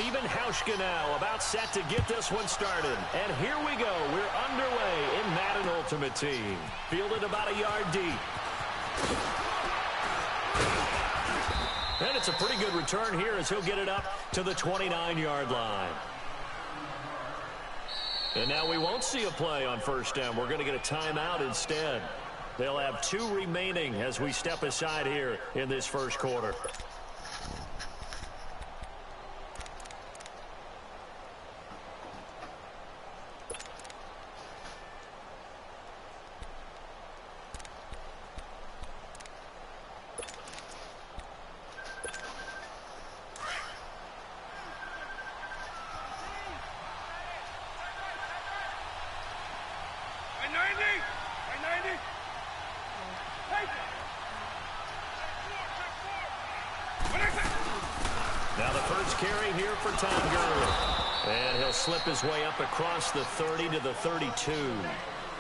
Stephen Hauschka now about set to get this one started. And here we go. We're underway in Madden Ultimate Team. Fielded about a yard deep. And it's a pretty good return here as he'll get it up to the 29-yard line. And now we won't see a play on first down. We're going to get a timeout instead. They'll have 2 remaining as we step aside here in this first quarter. Now the first carry here for Tom Gurley. And he'll slip his way up across the 30 to the 32.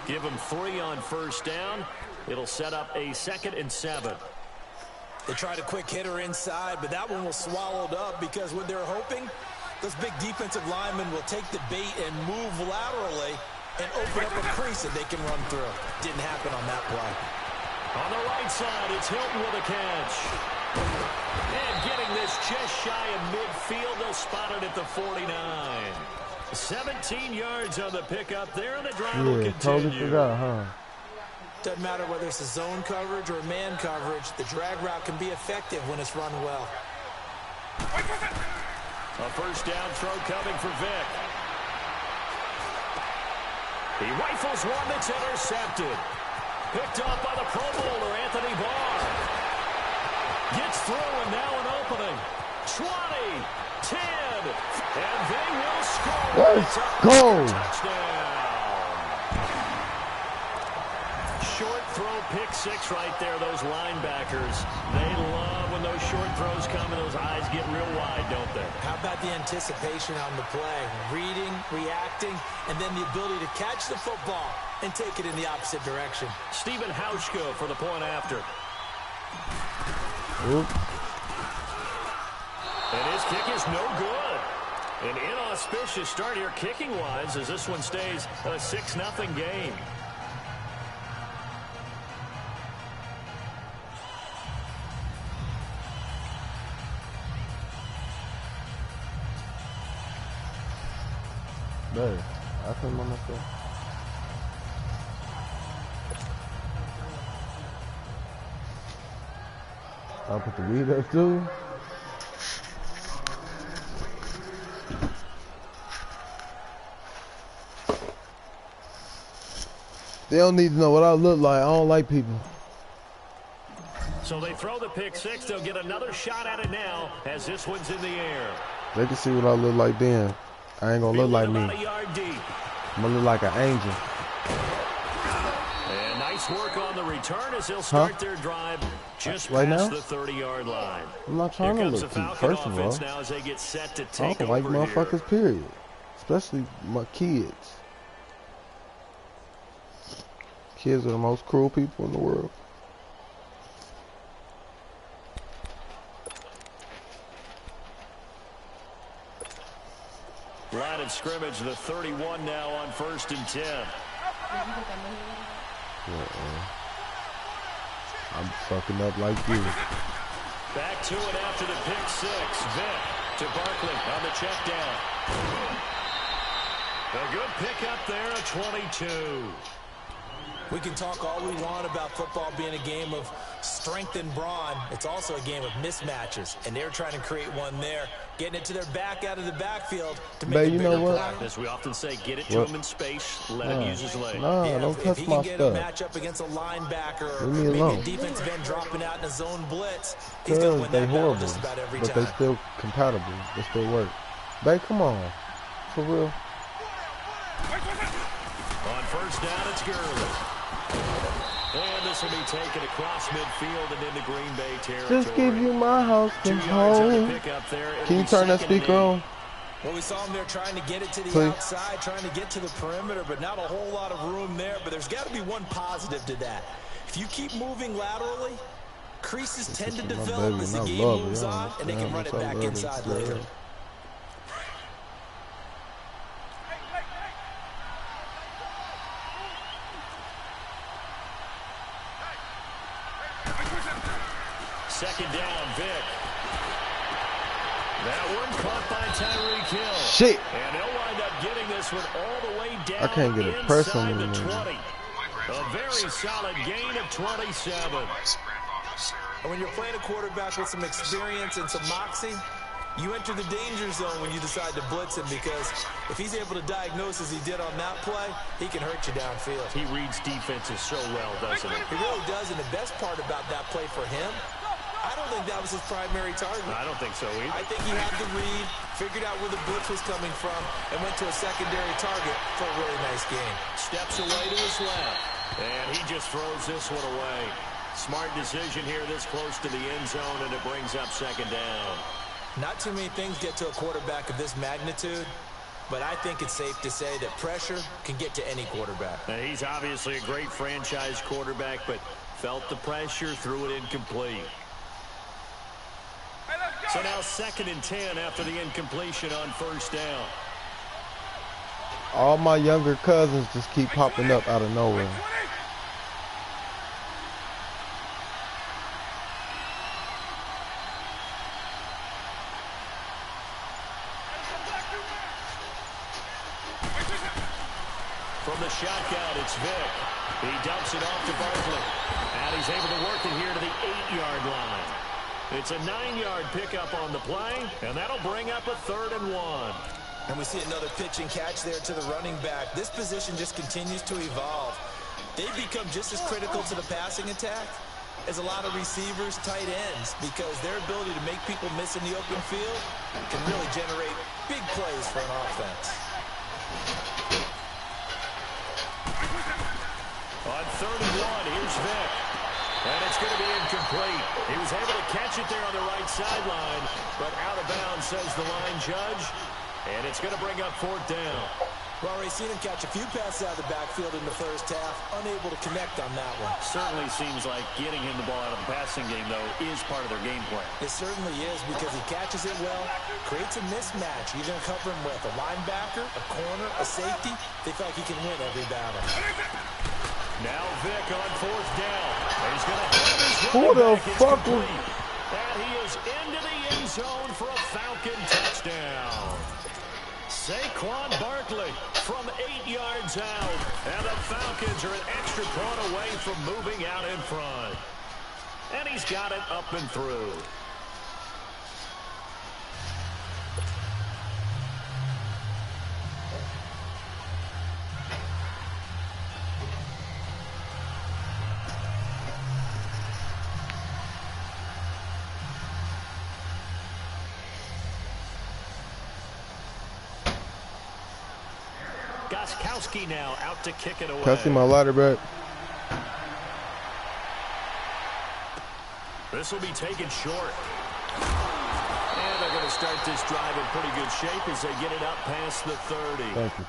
Give him 3 on first down. It'll set up a 2nd and 7. They tried a quick hitter inside, but that one was swallowed up because what they're hoping, those big defensive linemen will take the bait and move laterally and open up a crease that they can run through. Didn't happen on that play. On the right side, it's Hilton with a catch. And getting this just shy of midfield, they'll spot it at the 49. 17 yards on the pickup there, and the drive will continue. Totally forgot, huh? Doesn't matter whether it's a zone coverage or man coverage, the drag route can be effective when it's run well. A first down throw coming for Vick. He rifles one that's intercepted. Picked off by the Pro Bowler, Anthony Barr. Gets through, and now an opening. 20, 10, and they will score. Let's go. Touchdown. Short throw, pick 6 right there, those linebackers. They love when those short throws come and those eyes get real wide, don't they? How about the anticipation on the play? Reading, reacting, and then the ability to catch the football and take it in the opposite direction. Stephen Hauschka for the point after. Oop. And his kick is no good. An inauspicious start here kicking-wise as this one stays a 6-0 game. There, I put him on myself. I'll put the weed up too. They don't need to know what I look like. I don't like people. So they throw the pick 6. They'll get another shot at it now as this one's in the air. They can see what I look like then. I ain't gonna look like me. I'm gonna look like an angel. And nice work on the return as they'll start their drive just right past now? the 30-yard line. I'm not trying to look cute, first of all. Now as they get set to I take don't like over motherfuckers, here. period. Especially my kids. Kids are the most cruel people in the world. Line of scrimmage, the 31 now on 1st and 10. I'm fucking up like you. Back to it after the pick 6. Vick to Barkley on the check down. A good pickup there, a 22. We can talk all we want about football being a game of strength and brawn. It's also a game of mismatches, and they're trying to create one there, getting it to their back out of the backfield to make a bigger play. As we often say, get it to him in space, let him use his leg. No, don't touch my stuff. If he can get a matchup against a linebacker or maybe a defensive end dropping out in a zone blitz, he's going to win that battle just about every time. But they still compatible. They still work. Babe, come on. For real. On first down, it's Gurley. And this will be taken across midfield and into Green Bay territory. Just give you my house control. Can you turn that speaker on? Well, we saw him there trying to get it to the outside, trying to get to the perimeter, but not a whole lot of room there. But there's got to be one positive to that. If you keep moving laterally, creases tend to develop as the game moves on, and they can run it back inside later. second down, Vic. That one caught by Tyreek Hill. Shit. And they'll wind up getting this one all the way down I can't get a press on inside me, the man. 20. A very solid gain of 27. And when you're playing a quarterback with some experience and some moxie, you enter the danger zone when you decide to blitz him, because if he's able to diagnose as he did on that play, he can hurt you downfield. He reads defenses so well, doesn't he? He really does, and the best part about that play for him, I don't think that was his primary target. I don't think so either. I think he had the read, figured out where the blitz was coming from, and went to a secondary target for a really nice game. Steps away to his left, and he just throws this one away. Smart decision here this close to the end zone, and it brings up second down. Not too many things get to a quarterback of this magnitude, but I think it's safe to say that pressure can get to any quarterback. Now, he's obviously a great franchise quarterback, but felt the pressure, threw it incomplete. So now 2nd and 10 after the incompletion on first down. All my younger cousins just keep popping up out of nowhere. From the shotgun, it's Vic. He dumps it off to Barkley. And he's able to work it here to the 8-yard line. It's a 9-yard pickup on the play, and that'll bring up a 3rd and 1. And we see another pitch and catch there to the running back. This position just continues to evolve. They've become just as critical to the passing attack as a lot of receivers, tight ends, because their ability to make people miss in the open field can really generate big plays for an offense. On 3rd and 1, here's Vic. And it's going to be incomplete. He was able to catch it there on the right sideline, but out of bounds, says the line judge. And it's going to bring up 4th down. Well, we've seen him catch a few passes out of the backfield in the first half, unable to connect on that one. Certainly seems like getting him the ball out of the passing game, though, is part of their game plan. It certainly is, because he catches it well, creates a mismatch. You're going to cover him with a linebacker, a corner, a safety. They feel like he can win every battle. Now Vic on 4th down. He's going to have his Who the fuck was... And he is into the end zone for a Falcon touchdown. Saquon Barkley from 8 yards out. And the Falcons are an extra point away from moving out in front. And he's got it up and through. Goskowski now out to kick it away. Can I see my lighter back? This will be taken short. And they're going to start this drive in pretty good shape as they get it up past the 30. Thank you.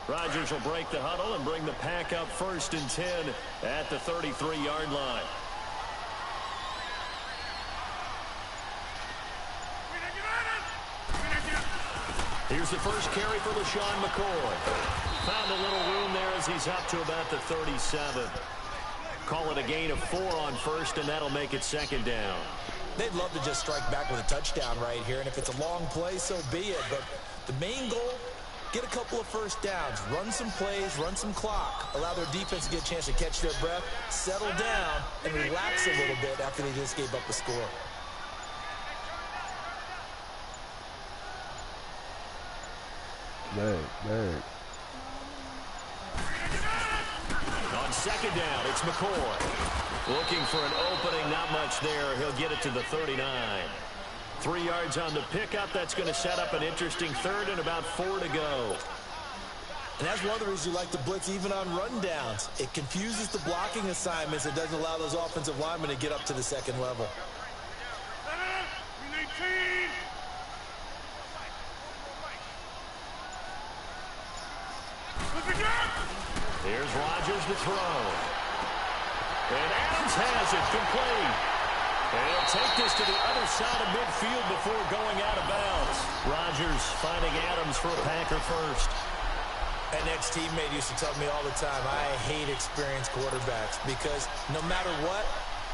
Rodgers will break the huddle and bring the pack up 1st and 10 at the 33-yard line. Here's the first carry for LaShawn McCoy. Found a little room there as he's up to about the 37. Call it a gain of 4 on 1st, and that'll make it 2nd down. They'd love to just strike back with a touchdown right here, and if it's a long play, so be it. But the main goal, get a couple of first downs, run some plays, run some clock, allow their defense to get a chance to catch their breath, settle down, and relax a little bit after they just gave up a score. Bag. On second down, it's McCoy. Looking for an opening, not much there. He'll get it to the 39. 3 yards on the pickup. That's going to set up an interesting third and about 4 to go. And that's one of the reasons you like to blitz even on run downs. It confuses the blocking assignments. It doesn't allow those offensive linemen to get up to the second level. Here's Rodgers to throw. And Adams has it complete. And he'll take this to the other side of midfield before going out of bounds. Rodgers finding Adams for a Packer first. An ex-teammate used to tell me all the time, I hate experienced quarterbacks because no matter what,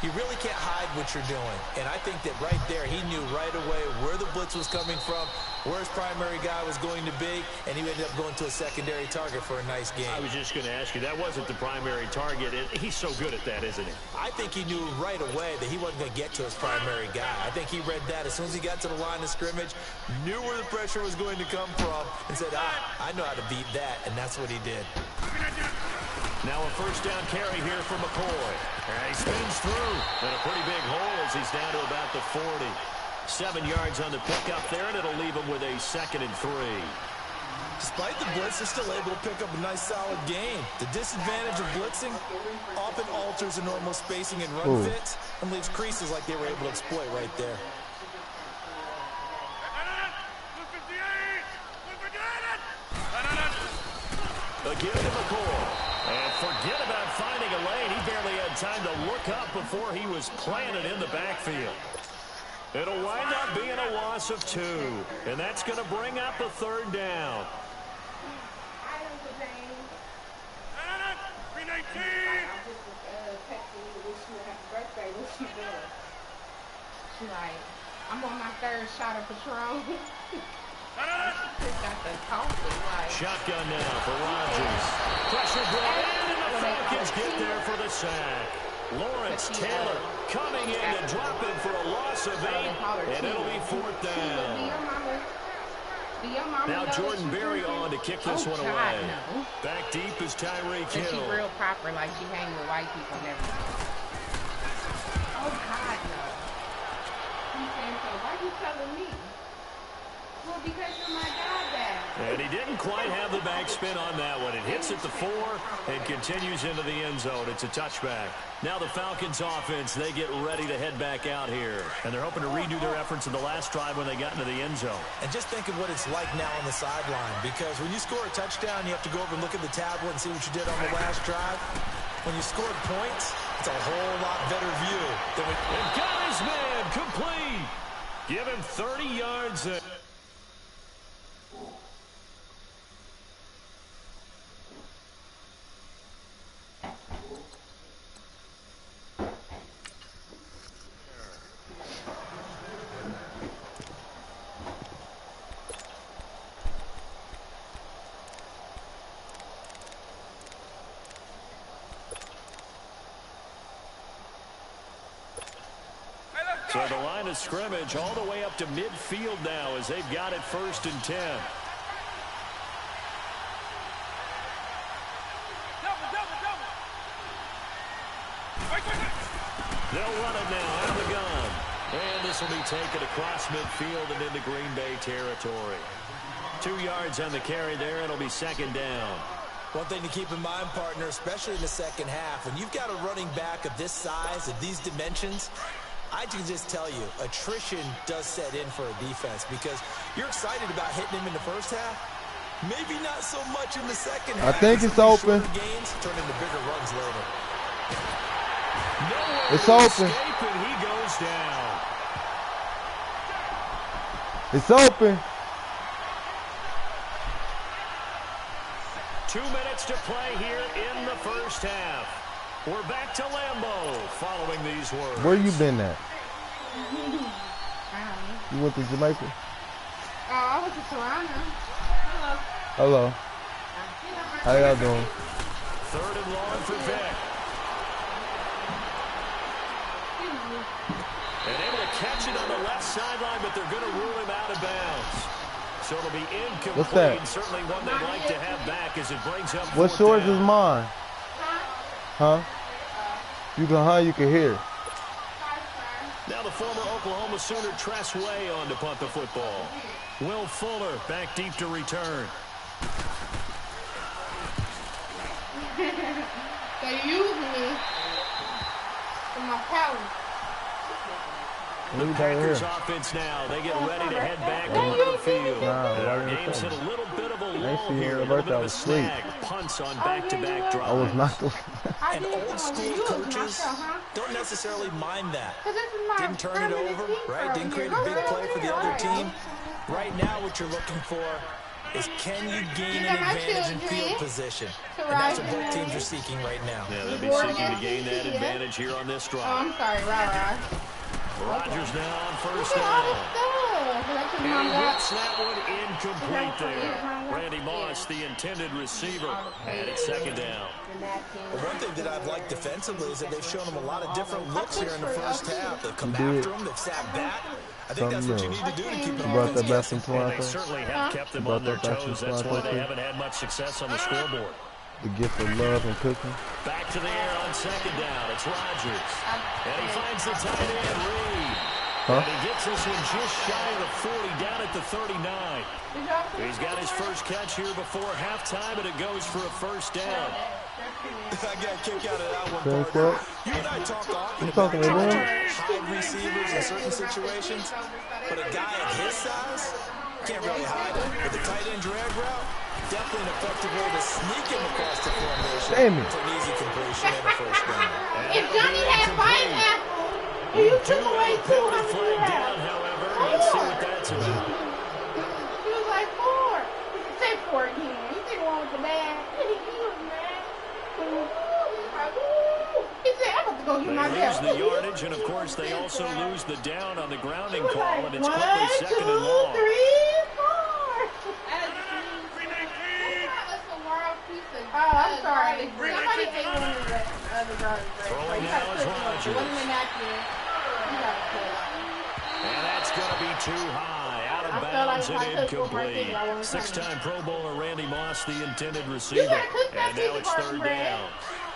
you really can't hide what you're doing. And I think that right there, he knew right away where the blitz was coming from, where his primary guy was going to be, and he ended up going to a secondary target for a nice game. I was just going to ask you, that wasn't the primary target. He's so good at that, isn't he? I think he knew right away that he wasn't going to get to his primary guy. I think he read that as soon as he got to the line of scrimmage, knew where the pressure was going to come from, and said, I know how to beat that, and that's what he did. Now a first down carry here for McCoy. And he spins through. And a pretty big hole as he's down to about the 40. 7 yards on the pickup there, and it'll leave him with a 2nd and 3. Despite the blitz, they're still able to pick up a nice, solid gain. The disadvantage of blitzing often alters the normal spacing and run fits and leaves creases like they were able to exploit right there. Again to McCoy. And forget about finding a lane. He barely had time to look up before he was planted in the backfield. It'll wind up being a loss of 2. And that's going to bring up a 3rd down. She's like, I'm on my 3rd shot of Patron. Shotgun now for Rodgers. Pressure brought in, and the Falcons get there for the sack. Lawrence Taylor coming in to drop him for a loss of 8, and it'll be 4th down. Now Jordan Berry on to kick this one away. No. Back deep is Tyreek Hill. She's real proper, like she hang with white people and everything. Oh, God, no. He's saying, so why you telling me? Well, because you're my dad, Dad. And he didn't quite have the backspin on that one. It hits at the 4 and continues into the end zone. It's a touchback. Now the Falcons offense, they get ready to head back out here. And they're hoping to redo their efforts in the last drive when they got into the end zone. And just think of what it's like now on the sideline. Because when you score a touchdown, you have to go over and look at the tablet and see what you did on the last drive. When you scored points, it's a whole lot better view. And got his man complete. Give him 30 yards there. So the line of scrimmage all the way up to midfield now as they've got it 1st and 10. They'll run it now out of the gun. And this will be taken across midfield and into Green Bay territory. 2 yards on the carry there, and it'll be 2nd down. One thing to keep in mind, partner, especially in the second half, when you've got a running back of this size, of these dimensions, I can just tell you, attrition does set in for a defense because you're excited about hitting him in the first half. Maybe not so much in the second half. I think it's open. Gains turn into bigger runs later. It's open. And he goes down. It's open. 2 minutes to play here in the first half. We're back to Lambeau following these words. Where you been at? You went to Jamaica? Oh, I went to Toronto. Hello. How y'all doing? 3rd and long for Vic. And able to catch it on the left sideline, but they're going to rule him out of bounds. So it'll be incomplete. What's that? Certainly one they'd like to have back as it brings up What's yours is mine? Huh? You can hear. Now the former Oklahoma Sooner Tress Way on to punt the football. Will Fuller back deep to return. They use me for my talent. The Packers offense now. They get ready to head back onto the field. Our game's hit a little bit of a lull here. A little bit of a snag. Punts on back-to-back drives. I was not the And old school coaches don't necessarily mind that. Didn't turn it over, right? Didn't create a big play for the other team. Right now what you're looking for is can you gain an advantage in field position? And that's what both teams are seeking right now. Yeah, they'll be seeking to gain that advantage here on this drive. Oh, I'm sorry, Rara. Rodgers now on first down. And he whips that one incomplete there. Randy Moss, the intended receiver, and it's second down. Well, one thing that I've liked defensively is that they've shown them a lot of different looks here in the first half. They've come after them, they've sat back. I think that's what you need to do to keep an offense guessing. And they certainly have kept them on their toes. That's why they haven't had much success on the scoreboard. The gift of love and cooking. Back to the air on second down. It's Rodgers. And he finds the tight end, Reed. And he gets this one just shy of the 40, down at the 39. He's got his first catch here before halftime, and it goes for a first down. I got a kick out of that one, partner. You and I talk often about trying to hide receivers in certain situations, but a guy at his size can't really hide it. With the tight end drag route, definitely an effective way to sneak him across the formation for an easy completion and a first down. If Johnny had pineapple, you took away 200 down, however. Let's see what that's about. He was like 4. Say 4 again. He said one with the bag. He was mad. He said, I'm about to go get my belt. They lose the yardage, and of course they also lose the down on the grounding call, and it's quickly second and long. 1, 2, 3, 4. Oh, I'm sorry. Somebody ate one of the other guys. Throwing now is Rodgers. And that's going to be too high. Out of bounds and incomplete. 6-time Pro Bowler Randy Moss, the intended receiver. And now it's third down.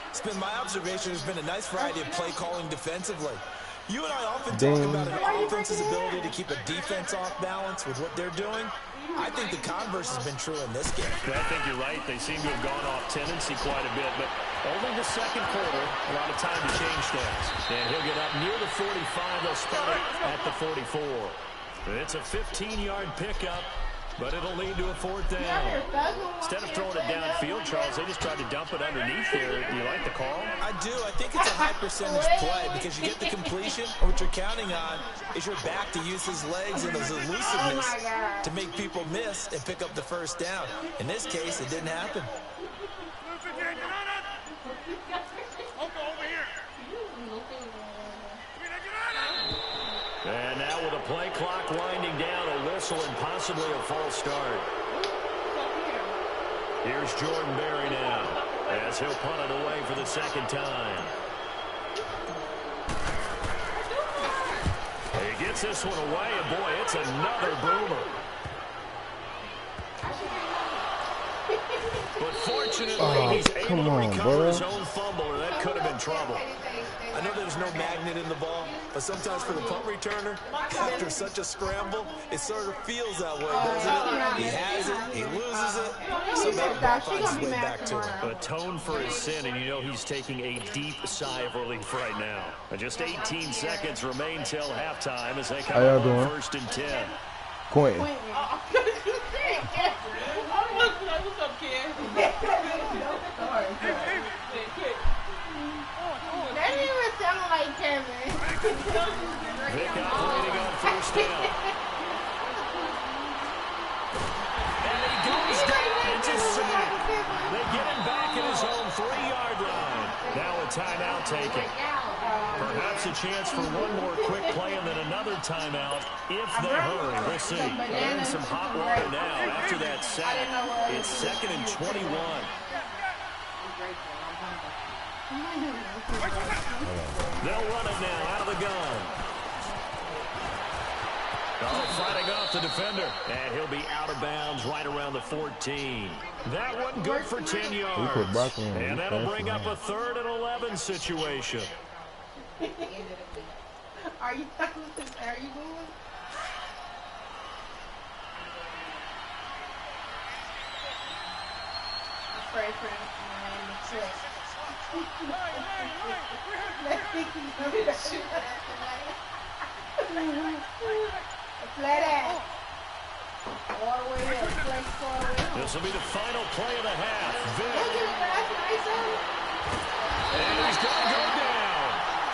It's been my observation. There's been a nice variety of play calling defensively. You and I often talk about an offense's ability to keep a defense off balance with what they're doing. I think the converse has been true in this game. I think you're right. They seem to have gone off tendency quite a bit, but only the second quarter, a lot of time to change things. And he'll get up near the 45. They'll spot it at the 44. It's a 15-yard pickup, but it'll lead to a fourth down. Instead of throwing it downfield, Charles, they just tried to dump it underneath there. Do you like the call? I do. I think it's a high percentage play because you get the completion, and what you're counting on is your back to use his legs and his elusiveness to make people miss and pick up the first down. In this case, it didn't happen. And now with a play clock winding down, a whistle and possibly a false start. Here's Jordan Berry now as he'll punt it away for the second time. He gets this one away, and boy, it's another boomer. But fortunately, he's able to recover his own fumble, or that could have been trouble. I know there's no magnet in the ball, but sometimes for the punt returner, after such a scramble, it sort of feels that way, doesn't it? He has it, he loses it, so that ball finds its way back to him. Atone for his sin, and you know he's taking a deep sigh of relief right now. And just 18 seconds remain till halftime as they come up on first and 10. Quentin. What's up, kid? That didn't even sound like Kevin. Vic operating on first down. And he goes down into sack. They get him back at his own 3-yard line. Now a timeout taken. Perhaps a chance for one more quick play and then another timeout if they hurry. We'll see. They're in some hot water now. After that sack, it's 2nd and 21. They'll run it now out of the gun. Oh, fighting off the defender. And he'll be out of bounds right around the 14. That one good for 10 yards. And that'll bring up a 3rd and 11 situation. Are you moving? Afraid for the trick. Flat ass. All the way up. This will be the final play of the half. And he's going to go down.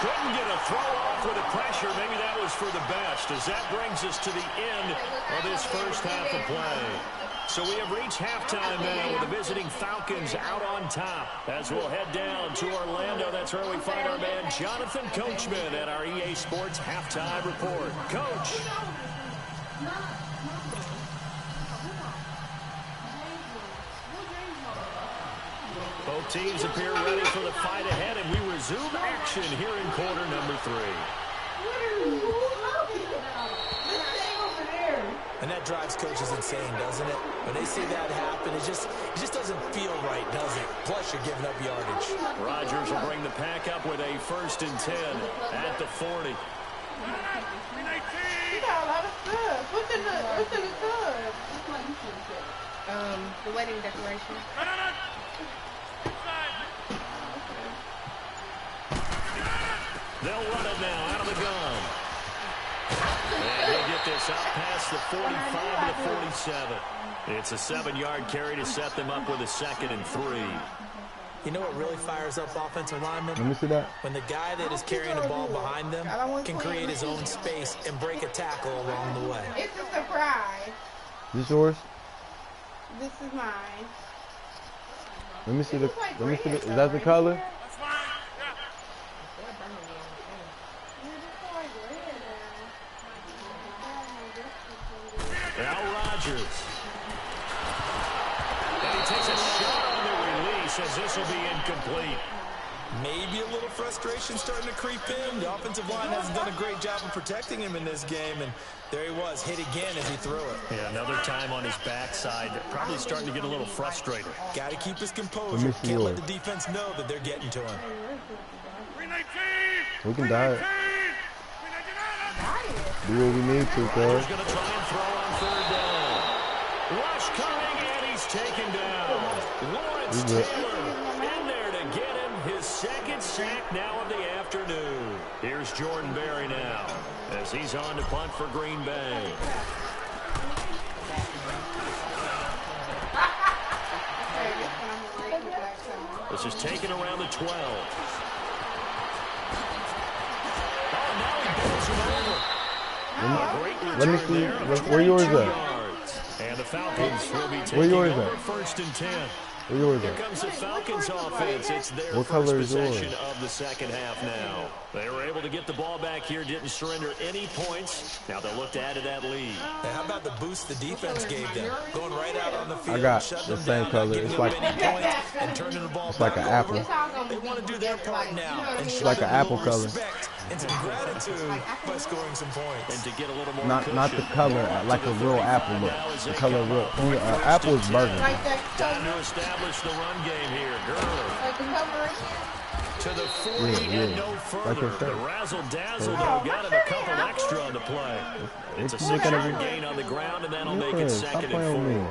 Couldn't get a throw off with the pressure. Maybe that was for the best, as that brings us to the end of this first half of play. So we have reached halftime now with the visiting Falcons out on top. As we'll head down to Orlando, that's where we find our man Jonathan Coachman at our EA Sports Halftime Report. Coach. Both teams appear ready for the fight ahead, and we resume action here in quarter number 3. And that drives coaches insane, doesn't it? When they see that happen, it just doesn't feel right, does it? Plus, you're giving up yardage. Rodgers will bring the pack up with a 1st and 10 at the 40. You got a lot of stuff. What's in the tub? The wedding decoration. They'll run it now out of the gun. And he'll get this out past the 45 to the 47. It's a 7-yard carry to set them up with a 2nd and 3. You know what really fires up offensive linemen? Let me see that. When the guy that is carrying the ball behind them can create his own space and break a tackle along the way. It's a surprise. This yours? This is mine. Let me see the. Is that the color? Now Rodgers. And he takes a shot on the release as this will be incomplete. Maybe a little frustration starting to creep in. The offensive line hasn't done a great job of protecting him in this game, and there he was, hit again as he threw it. Yeah, another time on his backside, probably starting to get a little frustrated. Got to keep his composure. Can't let the defense know that they're getting to him. We can die it. Do what we need to, cuz. Going to try and throw on 3rd down. Rush coming, and he's taken down. Lawrence Taylor in there to get him his 2nd sack now of the afternoon. Here's Jordan Berry now as he's on to punt for Green Bay. This is taken around the 12. Oh, now he bowls him over. Let me see. Where yours at? And the Falcons will be taking yours over at? 1st and 10. Where yours Here at? comes the Falcons offense. It's their What first color is yours? possession of the second half now. They were able to get the ball back here, didn't surrender any points. Now they'll look to add to that lead. And how about the boost the defense gave them? Going right out on the field, I got shutting the them same down, color. not giving It's them like any points, and turning the ball it's like back an apple. over. They want to do their part now. And It's show like them an a apple little color. respect and some gratitude by scoring some points. And to get a little more Not the cushion. color, like a real apple look. The color real. Apple is burgundy. Like that Time to establish the run game here. Gurley like the cover right here. to the 40 Yeah. and no Like further. I said. The razzle-dazzle, though, got him a couple extra on the play. It's a What you looking at 6-yard me? gain on the ground, and that'll make it Yeah, stop 2nd playing and with me.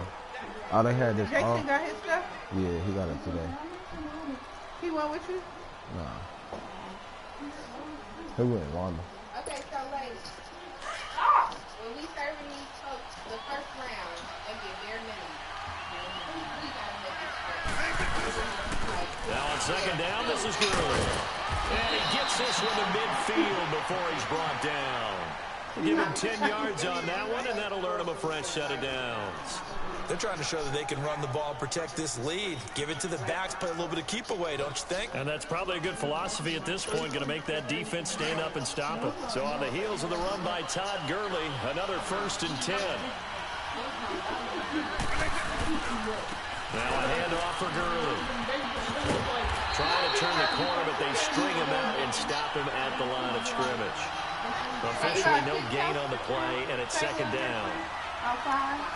4. Oh, they had this. Jason got his stuff. Yeah, he got it today. He went with you? Nah. He wouldn't want him. Okay, so ladies. When we serving these folks the first round, they get bare minimum. We gotta make it straight. Now on 2nd down, this is Gurley. And he gets this one to midfield before he's brought down. Give him 10 yards on that one, and that'll earn him a fresh set of downs. They're trying to show that they can run the ball, protect this lead. Give it to the backs, play a little bit of keep away, don't you think? And that's probably a good philosophy at this point, going to make that defense stand up and stop it. So on the heels of the run by Todd Gurley, another 1st and 10. Now a handoff for Gurley. Trying to turn the corner, but they string him out and stop him at the line of scrimmage. Officially no gain on the play, and it's second down.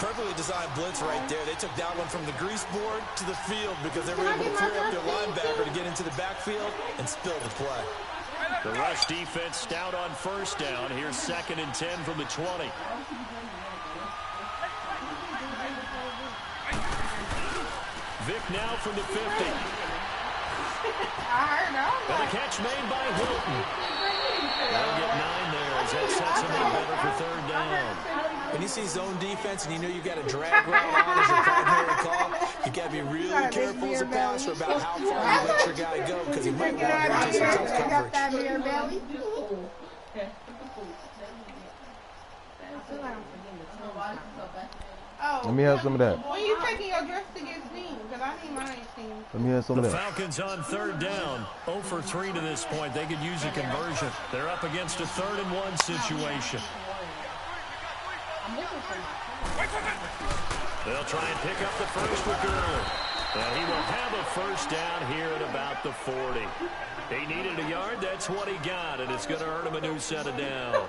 Perfectly designed blitz right there. They took that one from the grease board to the field because they were able to free up their linebacker to get into the backfield and spill the play. The rush defense stout on first down. Here's 2nd and 10 from the 20. Vick now from the 50. And a catch made by Hilton. They'll get 9 there as that sets him up better for 3rd down. When you see zone defense and you know you've got a drag route on as your primary call, you got to be really careful as a passer about how far you let your guy go because he might walk into some tough coverage. Let me have some of that. When you taking your dress to get seen? Because I need mine seen. Let me have some of The that. Falcons on 3rd down. 0 for 3 to this point. They could use a conversion. They're up against a 3rd and 1 situation. They'll try and pick up the first with Gurley. And he will have a first down here at about the 40. He needed a yard. That's what he got, and it's going to earn him a new set of downs.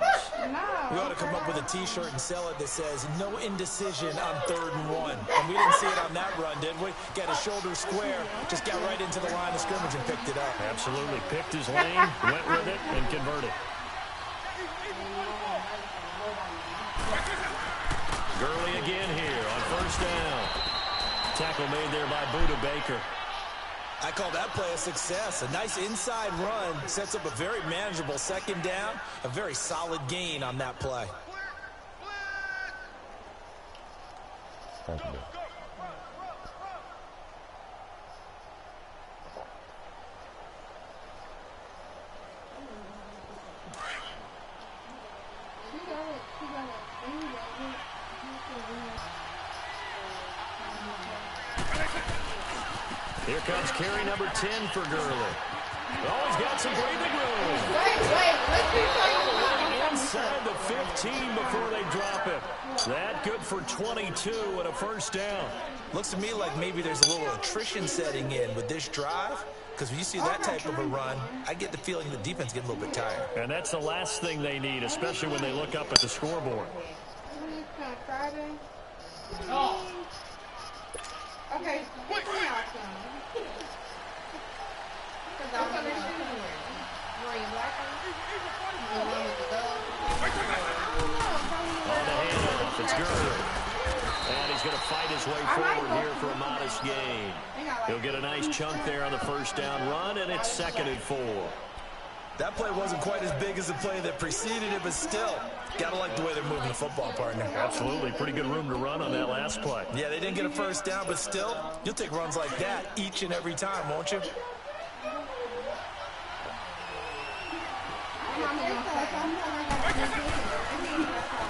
We ought to come up with a T-shirt and sell it that says, no indecision on 3rd and 1. And we didn't see it on that run, did we? Got his shoulder square, just got right into the line of scrimmage and picked it up. Absolutely. Picked his lane, went with it, and converted. Gurley again here on first down. Tackle made there by Buda Baker. I call that play a success. A nice inside run sets up a very manageable 2nd down. A very solid gain on that play. Here comes carry number 10 for Gurley. Oh, he's got some breathing room. Let's keep talking. Inside the 15 before they drop it. That good for 22 and a first down. Looks to me like maybe there's a little attrition setting in with this drive. Because when you see that type of a run, I get the feeling the defense getting a little bit tired. And that's the last thing they need, especially when they look up at the scoreboard. Oh. Okay, pick me out some. Because I'm going to shoot him. Wearing black on On the handoff, it's Gurley. And he's going to fight his way forward here for a modest gain. He'll get a nice chunk there on the first down run, and it's 2nd and 4. That play wasn't quite as big as the play that preceded it, but still, gotta like the way they're moving the football, partner. Absolutely. Pretty good room to run on that last play. Yeah, they didn't get a first down, but still, you'll take runs like that each and every time, won't you?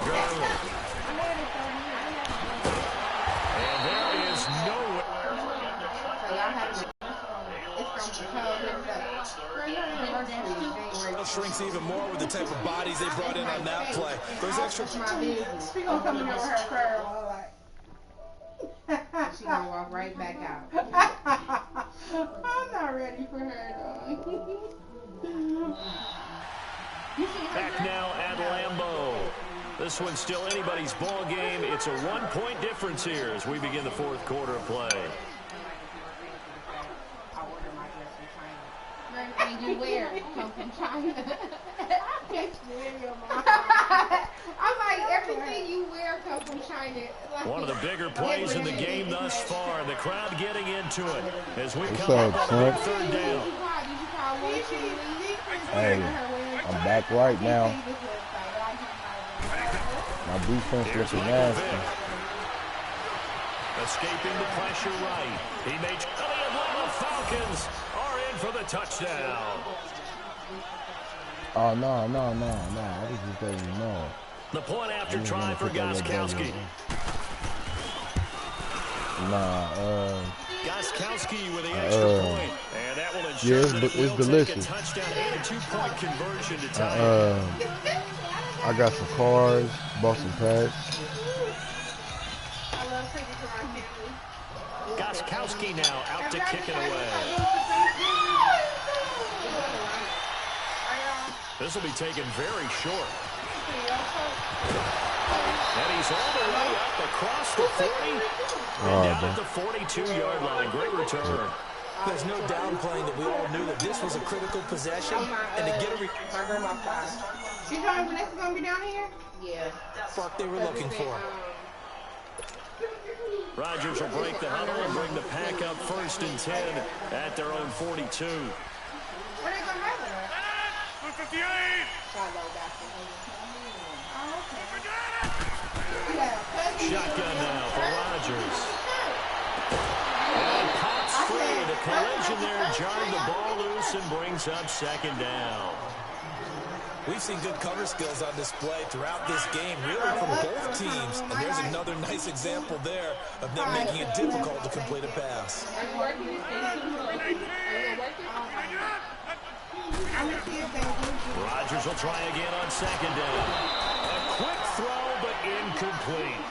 Gurley. And there is nowhere. It shrinks even more with the type of bodies they brought in on that play. Those extra... She's going to come in with her curl. She's going to walk right back out. I'm not ready for her, though. Back now at Lambeau. This one's still anybody's ball game. It's a 1-point difference here as we begin the 4th quarter of play. Everything you wear comes from China. I'm like, everything you wear comes from China. Like, one of the bigger plays in the game thus far. The crowd getting into it as we What's come up, up son? on 3rd down. Hey, I'm back right now. My defense Here's looking Michael nasty. Vick. Escaping the pressure right. He made the Atlanta Falcons are in for the touchdown. Oh, no. I was just letting you know. The point after try for Gostkowski. Gostkowski with the extra point. And that will ensure that it will delicious. take a touchdown and a 2-point conversion to tie. I got some cars, bought some packs. Gostkowski now out to kick it away. This will be taken very short. And he's all the way up across the 40 and down at the 42-yard line. Great return. There's no downplaying that we all knew that this was a critical possession. And to get a my grandma's side. You told me Vanessa's going to be down here? Yeah. spark they were looking for. Rodgers will break the huddle and bring the pack up 1st and 10 at their own 42. Where they going to have it at? 58! Shotgun now for Rodgers. And pops free. The collision there jarred the ball loose and brings up 2nd down. We've seen good cover skills on display throughout this game, really from both teams. And there's another nice example there of them making it difficult to complete a pass. Rodgers will try again on 2nd down. A quick throw, but incomplete.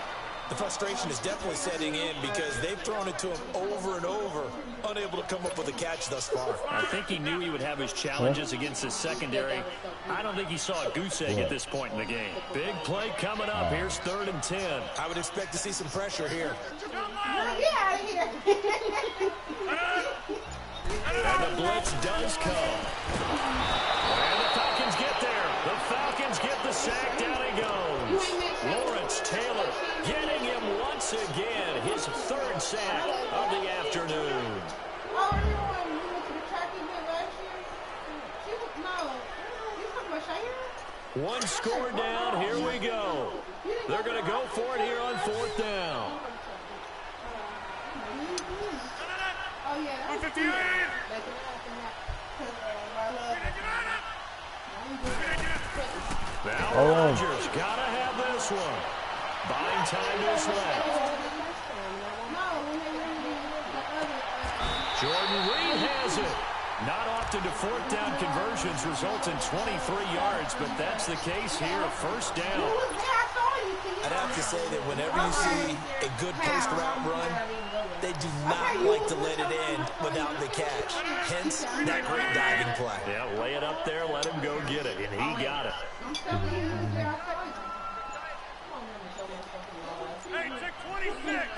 The frustration is definitely setting in because they've thrown it to him over and over, unable to come up with a catch thus far. I think he knew he would have his challenges against his secondary. I don't think he saw a goose egg at this point in the game. Big play coming up. Here's 3rd and 10. I would expect to see some pressure here. Get out of here. And the blitz does come. And the Falcons get there. The Falcons get the sack. Down he goes. Lawrence Taylor getting him once again. His 3rd sack of the afternoon. Oh, everyone, we went to the track event last year. You talking about Shahira? One score down. Here we go. They're going to go for it here on 4th down. Oh, yeah. That's 58! Now Rodgers got to have this one. Buying time to his left. Jordan Reed has it. Not often do 4th down conversions result in 23 yards, but that's the case here. 1st down. I'd have to say that whenever you see a good post route run, they do not like to let it end without the catch. Hence, that great diving play. Yeah, lay it up there, let him go get it, and he got it. Hey, check 26!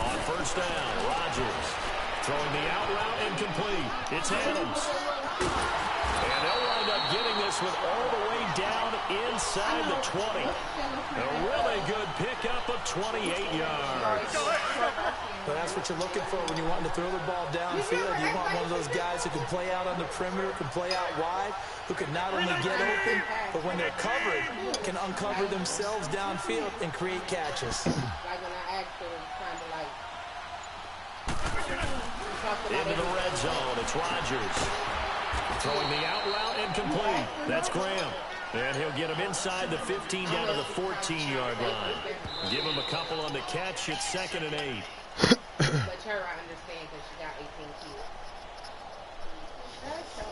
On 1st down, Rodgers throwing the out route incomplete. It's Adams. And they'll wind up getting this one all the way down inside the 20. A really good pickup of 28 yards. But that's what you're looking for when you're wanting to throw the ball downfield. You want one of those guys who can play out on the perimeter, can play out wide, who can not only get open, but when they're covered, can uncover themselves downfield and create catches. Like when I asked her, kind of like... Into the red zone, it's Rodgers. Throwing the out route incomplete. That's Graham. And he'll get him inside the 15 down to the 14-yard line. Give him a couple on the catch. It's 2nd and 8. But her, I understand because she got 18 kids.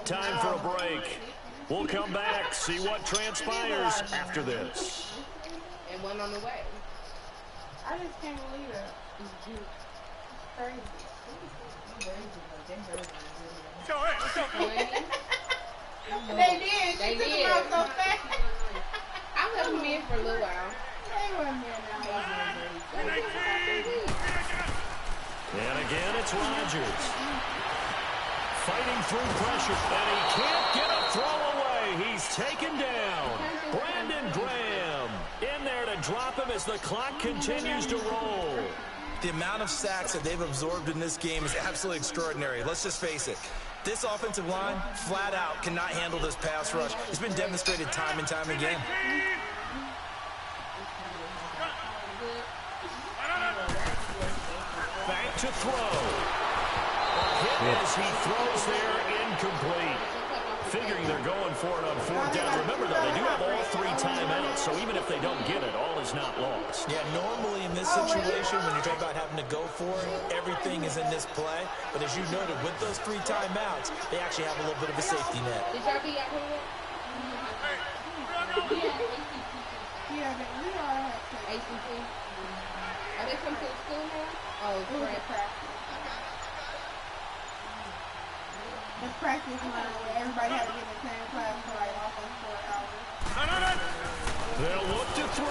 Time for a break. We'll come back, see what transpires after this. And one on the way. I just can't believe it. It's crazy. They did. They did. So fast. I left them in for a little while. They weren't there And again, it's Rodgers. Fighting through pressure, and he can't get a throw away. He's taken down. Brandon Graham in there to drop him as the clock continues to roll. The amount of sacks that they've absorbed in this game is absolutely extraordinary. Let's just face it. This offensive line, flat out, cannot handle this pass rush. It's been demonstrated time and time again. Back to throw. A hit as he throws there, incomplete. Figuring they're going for it on 4th down. Remember, though, they do have all 3 timeouts, so even if they don't get it, all is not lost. Yeah, normally in this situation, when you're talking about having to go for it, everything is in this play. But as you noted, with those 3 timeouts, they actually have a little bit of a safety net. Did y'all be at home? Yeah, we are at ACT. Are they come to the school now? Oh, it's practice. It's practice where everybody has to get in They'll look to throw.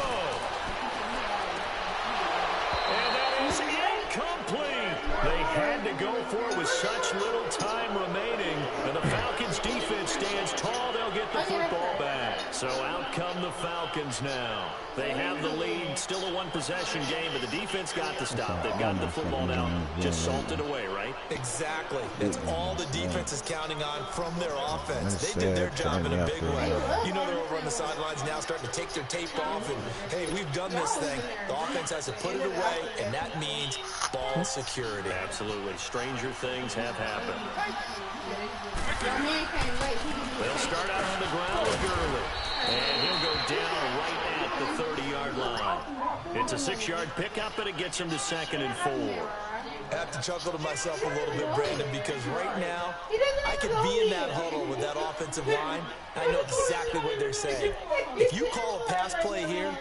And that is incomplete. They had to go for it with such little time remaining. And the Falcons defense stands tall. They'll get the football back. So out come the Falcons now. They have the lead. Still a one-possession game, but the defense got the stop. They've got the football now. Just salted away, right? Exactly. That's all the defense is counting on from their offense. They did their job in a big way. You know they're over on the sidelines now starting to take their tape off, and, hey, we've done this thing. The offense has to put it away, and that means ball security. Absolutely. Stranger things have happened. They'll start out on the ground with Gurley. And he'll go down right at the 30-yard line. It's a 6-yard pickup, and it gets him to 2nd and 4. I have to chuckle to myself a little bit, Brandon, because right now I could be in that huddle with that offensive line. I know exactly what they're saying. If you call a pass play here,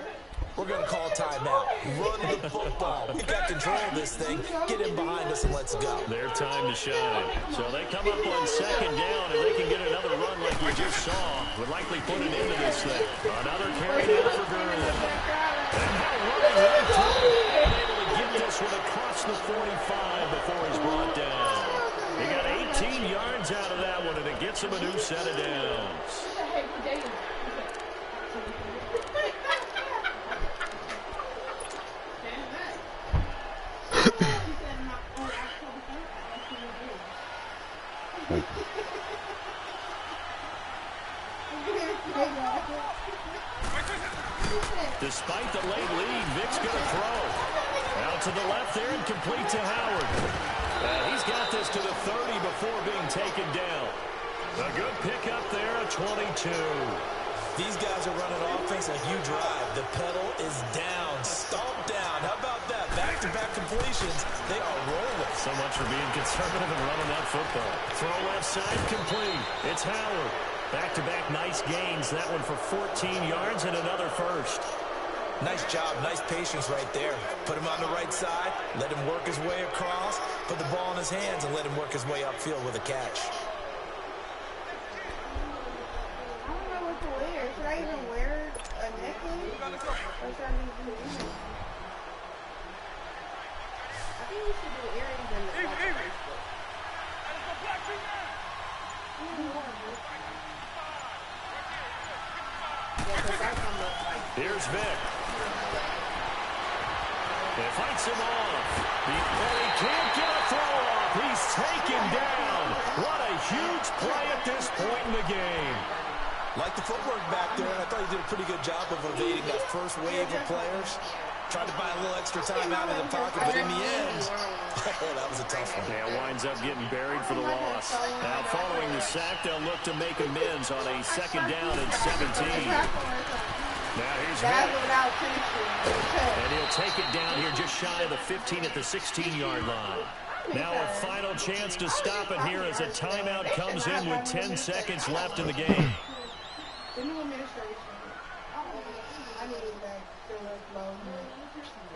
we're going to call timeout. Run the football. We got control of this thing. Get in behind us and let's go. Their time to shine. So they come up on 2nd down. If they can get another run like we just saw, would likely put an end to this thing. Another carry now for Gurley. And now running right through. Able to get this one across the 45 before he's brought down. He got 18 yards out of that one, and it gets him a new set of downs. Despite the late lead, Vic's going to throw. Out to the left there and complete to Howard. He's got this to the 30 before being taken down. A good pickup there, a 22. These guys are running offense like you drive. The pedal is down, stomped down. How about that? Back-to-back completions. They are rolling. So much for being conservative and running that football. Throw left side complete. It's Howard. Back-to-back nice gains. That one for 14 yards and another first. Nice job, nice patience right there. Put him on the right side, let him work his way across, put the ball in his hands, and let him work his way upfield with a catch. I don't know what to wear. Should I even wear a necklace? Or should I just do earrings? I think we should do earrings in the Facebook. Yeah, because that's going to look like... Here's Vic. He fights him off. He can't get a throw off. He's taken down. What a huge play at this point in the game. Like the footwork back there, I thought he did a pretty good job of evading that first wave of players. Tried to buy a little extra time out of the pocket, but in the end, that was a tough one. Yeah, winds up getting buried for the loss. Now, following the sack, they'll look to make amends on a 2nd down and 17. Now here's Vic. And he'll take it down here just shy of the 15 at the 16-yard line. Now a final chance to stop it here as a timeout comes in with 10 seconds left in the game. The new administration. I need that to work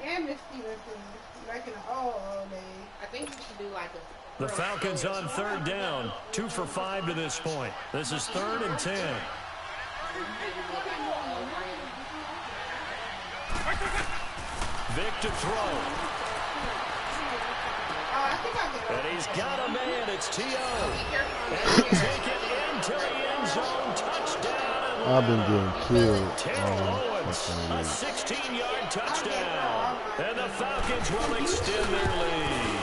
and Miss Stevenson back in the old days. I think you should do like a... The Falcons on 3rd down. 2 for 5 to this point. This is 3rd and 10. Vic to throw. And he's got a man. It's T.O. And he'll take it into the end zone. Touchdown. I've been getting killed. A 16-yard touchdown. And the Falcons will extend their lead.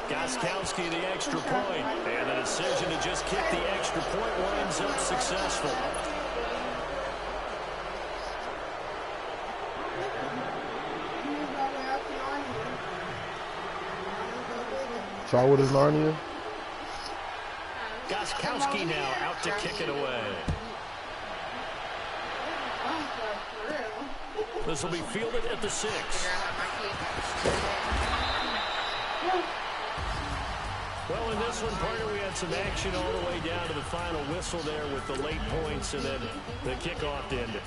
Gostkowski the extra point. And the decision to just kick the extra point winds up successful. Try with his Narnia. Gostkowski now out to kick it away. This will be fielded at the 6. Well, in this one, partner, we had some action all the way down to the final whistle there with the late points and then the kickoff to end it.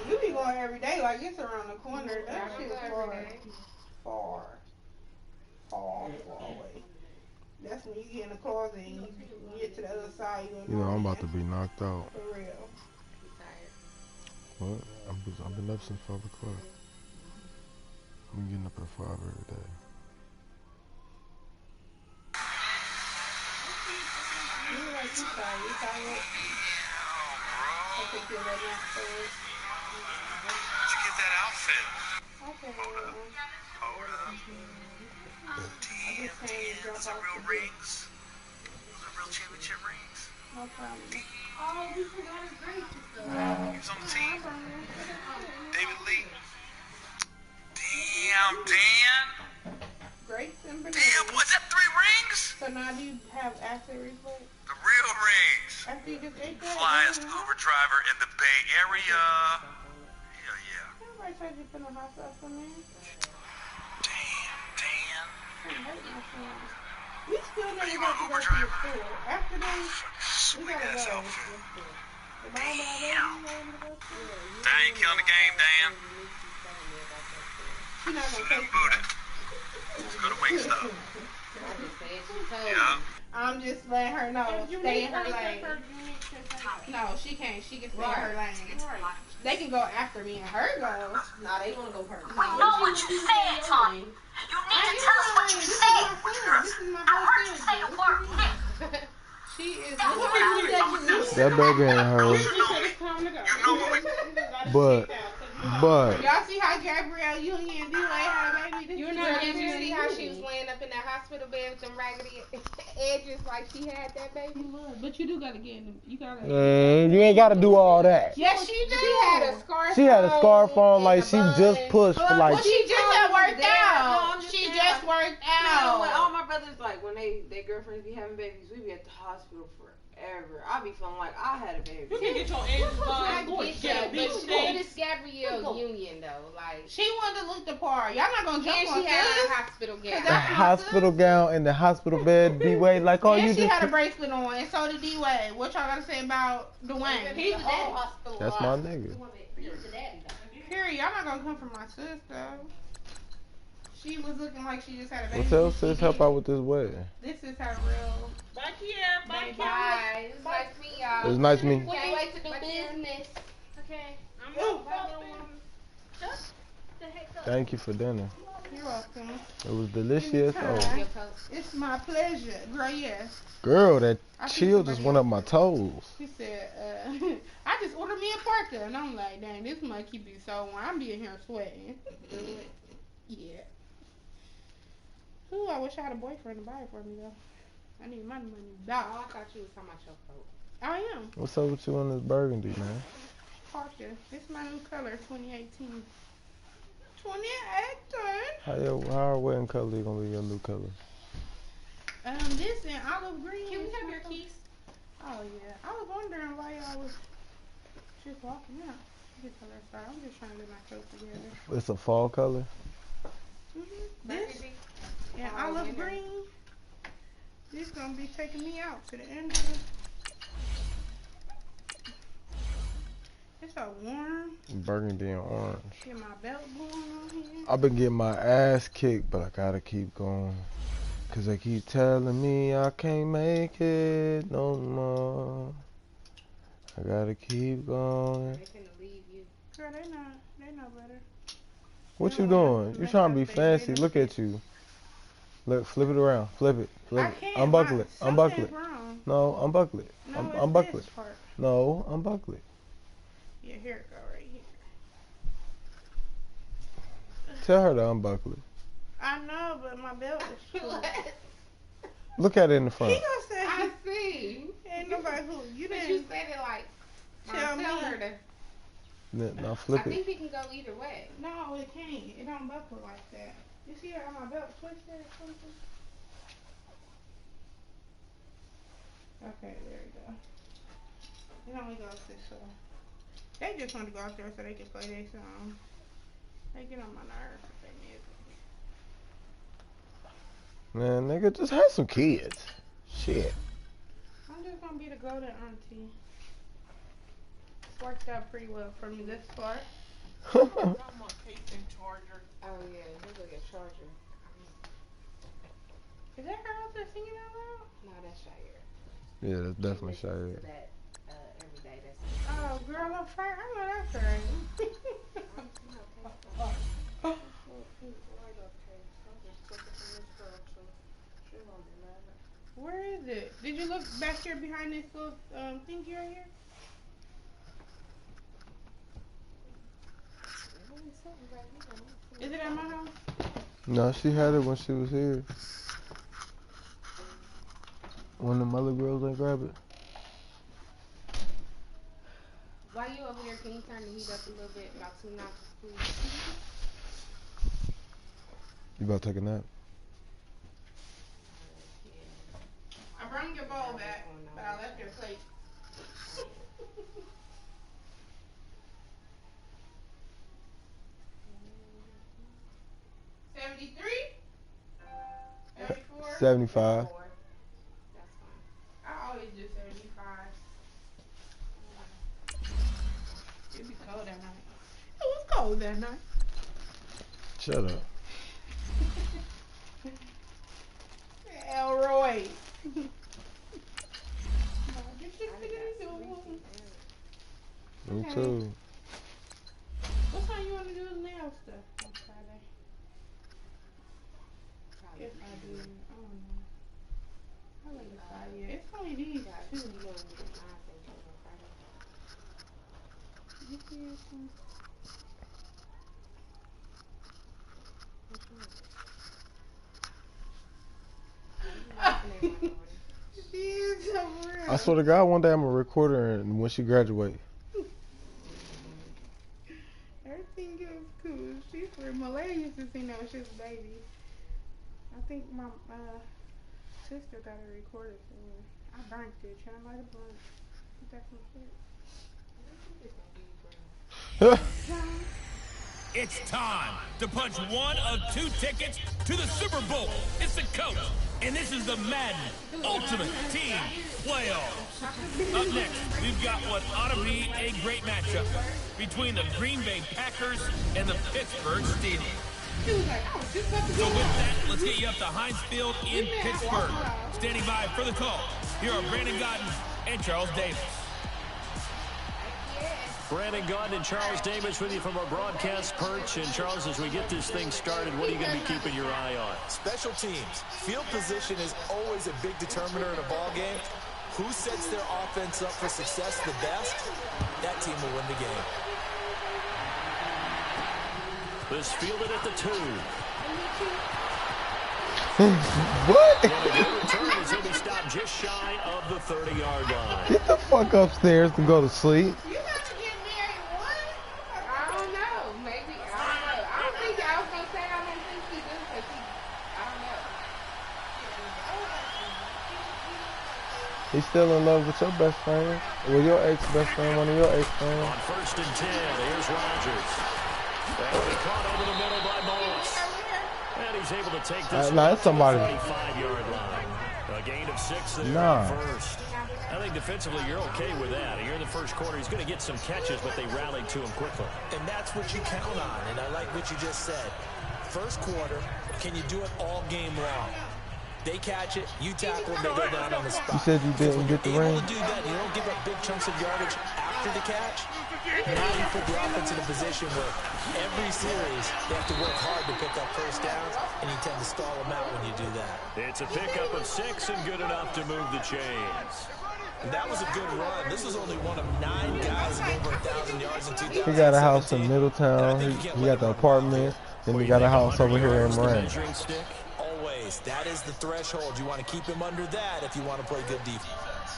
You be going every day like it's around the corner. That shit is far away. That's when you get in the closet and you get to the other side. You know, I'm about to be knocked out. For real. What? I've been up since 5 o'clock. I'm getting up at 5 every day. You like you tired? You tired? I think you're ready for it. Where'd you get that outfit? Okay. Hold up. Damn, those are real rings. Those are real championship rings. No problem. Oh, we forgot his Grace and stuff. He was on the team. David Lee. Damn, Dan. Grace and Bernard. Damn, was that 3 rings? So now do you have acid reflux? The real rings. After you just ate that? Flyest Uber driver in the Bay Area. Hell yeah. Everybody tried to put a hot sauce on there. Damn, Dan. I hate my son. We still never you got an to Uber go to the driver? store. After this, we Sweet gotta ass go. outfit. If I don't know Dan ain't killing the game, Dan. she's not gonna Suited take and booted. Let's go to Wingstop. Yeah. I'm just letting her know. Stay in her lane. No, she can't. She can stay in her lane. They can go after me and her go. No, they want to go first. We know what you said, Tommy. You need to tell us what you said. This is my I heard you whole say the word nigga. She is. That baby ain't hers. You know what we... But Y'all see how Gabrielle Union D-Way had a baby? You know, did you see how she was laying up in that hospital bed with them raggedy edges like she had that baby? But you do gotta get in them. You gotta. you ain't gotta do all that. Yes, she did. She had a scarf. She had a scarf on like she and a just bun. pushed for like. Well, she just had worked No, out. I'm just She saying, just like, worked You know, when all out. my brothers, like, when their girlfriends be having babies, we be at the hospital forever. I be feeling like I had a baby. You can get your edges I done. get that, but what is Gabrielle Union, though? Like, She wanted to look the part. Y'all not gonna jump and on she had this. a hospital gown. The hospital gown and the hospital bed, D-Way, like, oh, And you she just. had a bracelet on, and so did D-Way. What y'all gotta say about Dwayne? He's the daddy. That's my nigga. Period. Y'all not gonna come for my sister. She was looking like she just had a baby. Well, tell sis help out with this wedding. This is her real. Bye, Kiara. Bye, Kiara. Bye. It's nice to meet y'all. It was nice meeting. Can't wait to do business. Okay. I'm Thank you for dinner. You're welcome. It was delicious. Oh, Anytime. It's my pleasure. Girl, yes. girl, that I think chill just somebody went up my toes. She said, I just ordered me a parka. And I'm like, dang, this might keep you so warm. I'm being here sweating. Yeah. Ooh, I wish I had a boyfriend to buy it for me, though. I need my money back. Oh, I thought you was talking about your coat. I am. What's up with you on this burgundy, man? Parka. It's my new color, 2018. 2018? How our wedding color gonna be your new color? This in olive green. Can we have your keys? Oh, yeah. I was wondering why y'all was just walking out. Get to that side. I'm just trying to get my coat together. It's a fall color. This and olive green. This gonna be taking me out to the end of It's so warm. Burgundy and orange. Get my belt going on here. I've been getting my ass kicked, but I gotta keep going. Cause they keep telling me I can't make it no more. I gotta keep going. They finna leave you. Girl, they know better. What you doing? You trying to be fancy? Look at you. Look, flip it around. Flip it. Flip I it. can't. Unbuckle it. Unbuckle it. Something's wrong. No, unbuckle it. No, it's Unbuckle this it. part. No, unbuckle it. Yeah, here it go right here. Tell her to unbuckle it. I know, but my belt is short. Look at it in the He front. gonna say I see. ain't nobody who you But didn't you said it like, tell me. her to. Now I flip think it. it can go either way. No, it can't. It don't buckle like that. You see how my belt twisted or something? Okay, there we go. It only goes this way. They just want to go out there so they can play their song. They get on my nerves with their music. Man, nigga, just have some kids. Shit. I'm just gonna be the golden auntie. It's worked out pretty well for me this far. I'm on casing charger. Oh, yeah. Here's like a charger. Is that her out there singing out loud? No, that's Shire. Yeah, that's definitely She listens shy. to that every day. That's Oh, Oh, girl, I'm fine. I know that's right. Where is it? Did you look back here behind this little thingy right here? Is it at my house? No, she had it when she was here. When the mother girls ain't grab it. While you over there, can you turn the heat up a little bit? About 2 notches, please. You about to take a nap? I brought your bowl back, but I left your plate. 73? 74? 75. That's fine. I always do 75. It'd be cold that night. It was cold that night. Shut up. Elroy. Me too. What time you want to do his nail stuff on Friday? If I do, I don't know. I like decide yet. It's only these two. You see this one? I swear to God, one day I'm gonna record her and when she graduate. Everything is cool. She's for Malay used to sing that when she was a baby. I think my sister got it recorded for me. I burnt it, trying to light a blunt. That's some shit. It's time to punch one of 2 tickets to the Super Bowl. It's the coach, and this is the Madden Ultimate Team Playoffs. Up next, we've got what ought to be a great matchup between the Green Bay Packers and the Pittsburgh Steelers. So with that, let's get you up to Heinz Field in Pittsburgh. Standing by for the call, here are Brandon Godden and Charles Davis. Brandon Gaudin and Charles Davis with you from our broadcast perch. And Charles, as we get this thing started, what are you going to be keeping your eye on? Special teams. Field position is always a big determiner in a ball game. Who sets their offense up for success the best, that team will win the game. This fielded at the 2. What? And a good return as he'll be stopped just shy of the 30-yard line. Get the fuck upstairs and go to sleep. You have to get married once? I don't know. Maybe. I don't know. I don't think I was going to say I don't think she does because I don't know. He's still in love with your best friend. Well, your ex-best friend, one of your ex-friends. On 1st and 10, here's Rodgers. That'll be caught over the middle by Moss. And he's able to take this nah, it's somebody. to the 45-yard line. A gain of 6 there Nah. first. I think defensively you're okay with that. Here in the first quarter, he's going to get some catches, but they rallied to him quickly. And that's what you count on, and I like what you just said. First quarter, can you do it all game long? They catch it, you tackle them, they go down on the spot. You said you didn't get the ring? Able to do that, you don't give up big chunks of yardage after the catch. Now you put the offense in a position where every series they have to work hard to pick up first downs, and you tend to stall them out when you do that. It's a pickup of 6 and good enough to move the chains. And that was a good run. This was only one of 9 guys with over 1,000 yards in 2017. He got a house in Middletown. He got the apartment. Then he got a house over here in Moran. Always. That is the threshold. You want to keep him under that if you want to play good defense.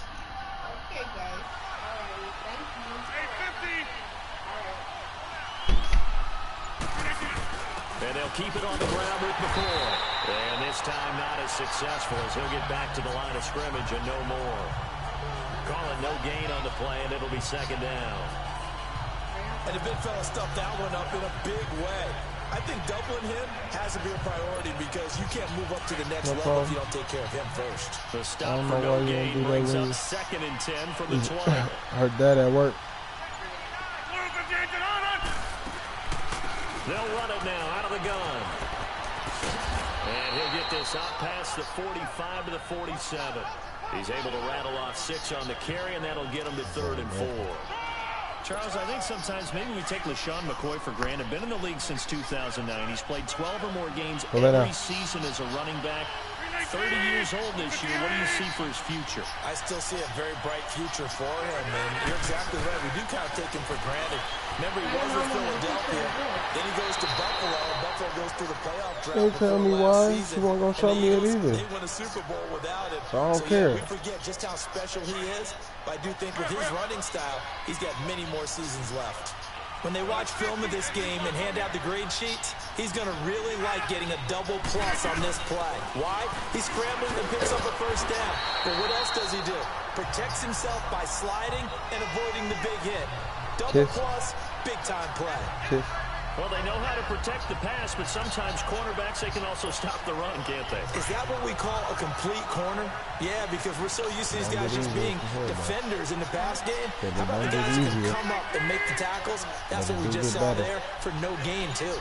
Okay, guys. All right. Thank you. And they'll keep it on the ground with McCoy. And this time not as successful as he'll get back to the line of scrimmage and no more. Calling no gain on the play, and it'll be 2nd down. And the big fella stuffed that one up in a big way. I think doubling him has to be a priority because you can't move up to the next level if you don't take care of him first. The stop for no gain brings up 2nd and 10 from the 20. Heard that at work. They'll run it now out of the gun. And he'll get this out past the 45 to the 47. He's able to rattle off 6 on the carry, and that'll get him to 3rd and 4. Charles, I think sometimes maybe we take LaShawn McCoy for granted. Been in the league since 2009. He's played 12 or more games every season as a running back. 30 years old this year. What do you see for his future? I still see a very bright future for him, and you're exactly right. We do kind of take him for granted. Remember, he was with Philadelphia. Then he goes to Buffalo. Buffalo goes through the playoff drought. Don't tell me why. She wasn't going to show me it either. They won a Super Bowl without him. So I don't care. Yeah, we forget just how special he is. But I do think with his running style, he's got many more seasons left. When they watch film of this game and hand out the grade sheets, he's going to really like getting a double plus on this play. Why? He scrambles and picks up a first down. But what else does he do? Protects himself by sliding and avoiding the big hit. Double plus, big-time play. Well, they know how to protect the pass, but sometimes cornerbacks, they can also stop the run, can't they? Is that what we call a complete corner? Yeah, because we're so used to these guys just being defenders in the pass game. How about the guys who can come up and make the tackles? That's what we just saw there for no gain, too.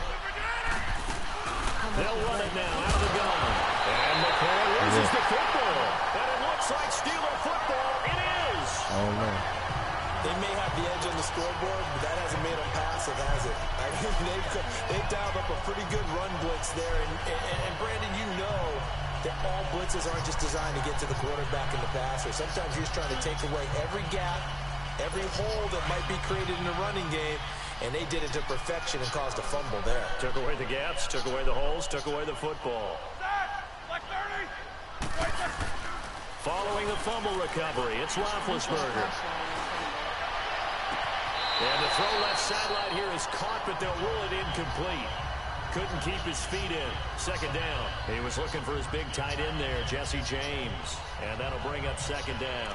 They'll run it now out of the gun. And McCoy loses the football. And it looks like Steeler football. It is. Oh, no. They may have the edge on the scoreboard, but that hasn't made them passive, has it? I mean, they've dialed up a pretty good run blitz there. And Brandon, you know that all blitzes aren't just designed to get to the quarterback and the passer. Sometimes you're just trying to take away every gap, every hole that might be created in the running game, and they did it to perfection and caused a fumble there. Took away the gaps, took away the holes, took away the football. Following the fumble recovery, it's Roethlisberger. And the throw left sideline here is caught, but they'll rule it incomplete. Couldn't keep his feet in. Second down. He was looking for his big tight end there, Jesse James. And that'll bring up second down.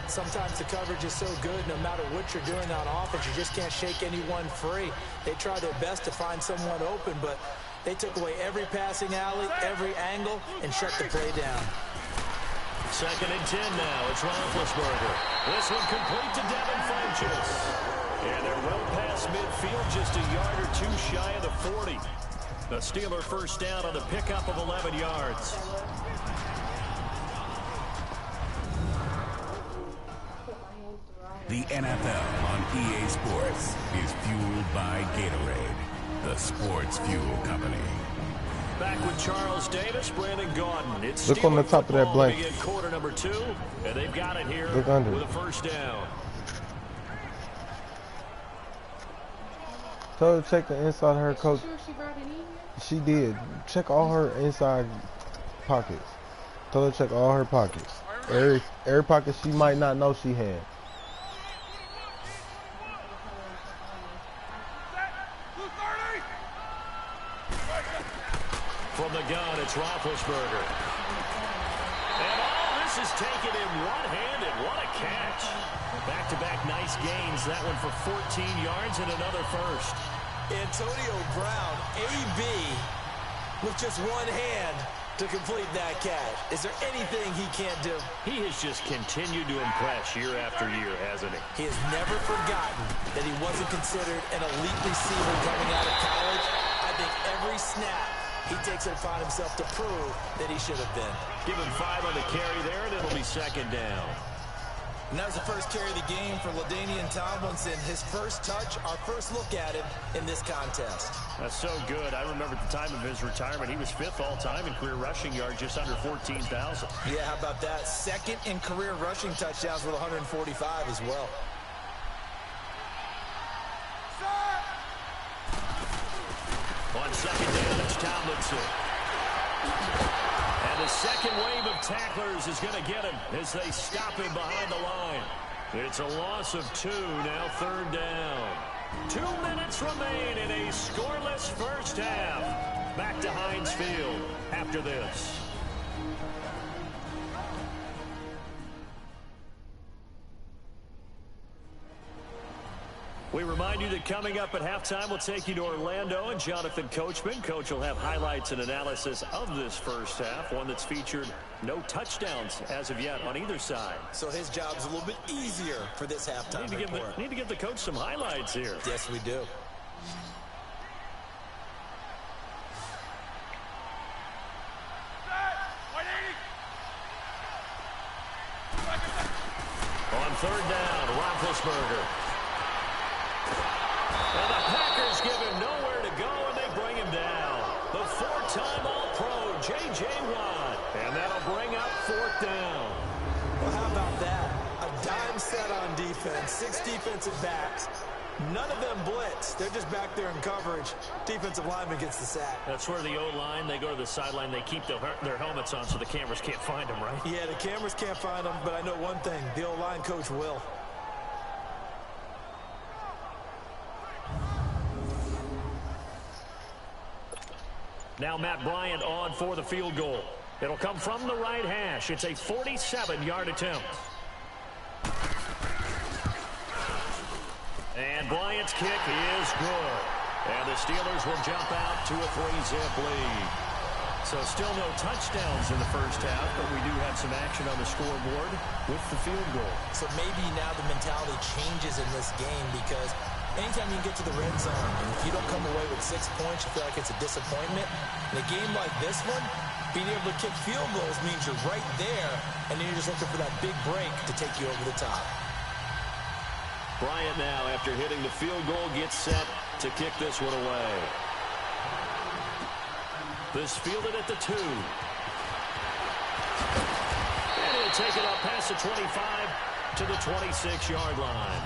Sometimes the coverage is so good, no matter what you're doing on offense, you just can't shake anyone free. They try their best to find someone open, but they took away every passing alley, every angle, and shut the play down. Second and 10 now. It's Roethlisberger. This one complete to Devin Funchess. And they're well past midfield, just a yard or two shy of the 40. The Steeler first down on the pickup of 11 yards. The NFL on EA Sports is fueled by Gatorade, the sports fuel company. Back with Charles Davis, Brandon Gaudin. It's look on the top of that blanket. Quarter number 2, and they've got it here look under. With a first down. Tell her to check the inside of her coat. She did. Check all her inside pockets. Tell her to check all her pockets. Every pocket she might not know she had. From the gun, it's Roethlisberger. And all this is taken in one-handed. What a catch. Back-to-back nice gains. That one for 14 yards and another first. Antonio Brown, AB, with just one hand to complete that catch. Is there anything he can't do? He has just continued to impress year after year, hasn't he? He has never forgotten that he wasn't considered an elite receiver coming out of college. I think every snap he takes it upon himself to prove that he should have been. Give him 5 on the carry there, and it'll be second down. And that was the first carry of the game for LaDainian Tomlinson. His first touch, our first look at him in this contest. That's so good. I remember at the time of his retirement, he was 5th all-time in career rushing yards, just under 14,000. Yeah, how about that? Second in career rushing touchdowns with 145 as well. On second down, it's Tomlinson. And the second wave of tacklers is going to get him as they stop him behind the line. It's a loss of 2, now third down. 2 minutes remain in a scoreless first half. Back to Heinz Field after this. We remind you that coming up at halftime, we'll take you to Orlando and Jonathan Coachman. Coach will have highlights and analysis of this first half, one that's featured no touchdowns as of yet on either side. So his job's a little bit easier for this halftime report. Need to give the coach some highlights here. Yes, we do. On third down, Roethlisberger. And the Packers give him nowhere to go, and they bring him down. The four-time All-Pro, J.J. Watt. And that'll bring up fourth down. Well, how about that? A dime set on defense, 6 defensive backs. None of them blitz. They're just back there in coverage. Defensive lineman gets the sack. That's where the O-line, they go to the sideline, they keep their helmets on so the cameras can't find them, right? Yeah, the cameras can't find them, but I know one thing. The O-line coach will. Now Matt Bryant on for the field goal. It'll come from the right hash. It's a 47-yard attempt. And Bryant's kick is good. And the Steelers will jump out to a 3-zip lead. So still no touchdowns in the first half, but we do have some action on the scoreboard with the field goal. So maybe now the mentality changes in this game because anytime you get to the red zone, and if you don't come away with 6 points, you feel like it's a disappointment. In a game like this one, being able to kick field goals means you're right there, and then you're just looking for that big break to take you over the top. Bryant now, after hitting the field goal, gets set to kick this one away. This fielded at the 2. And he'll take it up past the 25 to the 26-yard line.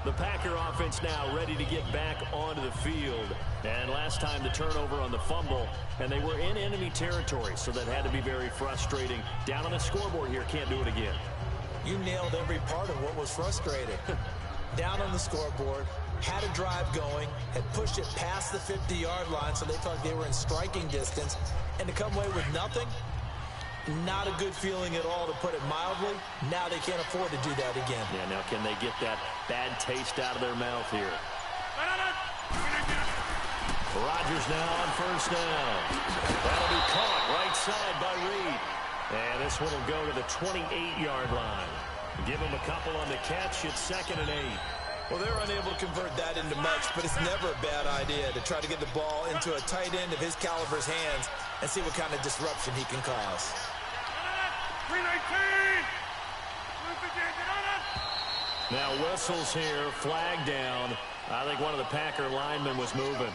The Packer offense now ready to get back onto the field. And last time the turnover on the fumble, and they were in enemy territory, so that had to be very frustrating. Down on the scoreboard here, can't do it again. You nailed every part of what was frustrating. Down on the scoreboard, had a drive going, had pushed it past the 50-yard line, so they thought they were in striking distance, and to come away with nothing, not a good feeling at all, to put it mildly. Now they can't afford to do that again. Yeah, now can they get that bad taste out of their mouth here? Rodgers now on first down. That'll be caught right side by Reed. And this one will go to the 28-yard line. Give him a couple on the catch. It's 2nd and 8. Well, they're unable to convert that into much, but it's never a bad idea to try to get the ball into a tight end of his caliber's hands and see what kind of disruption he can cause. Now whistles here, flag down. I think one of the Packer linemen was moving.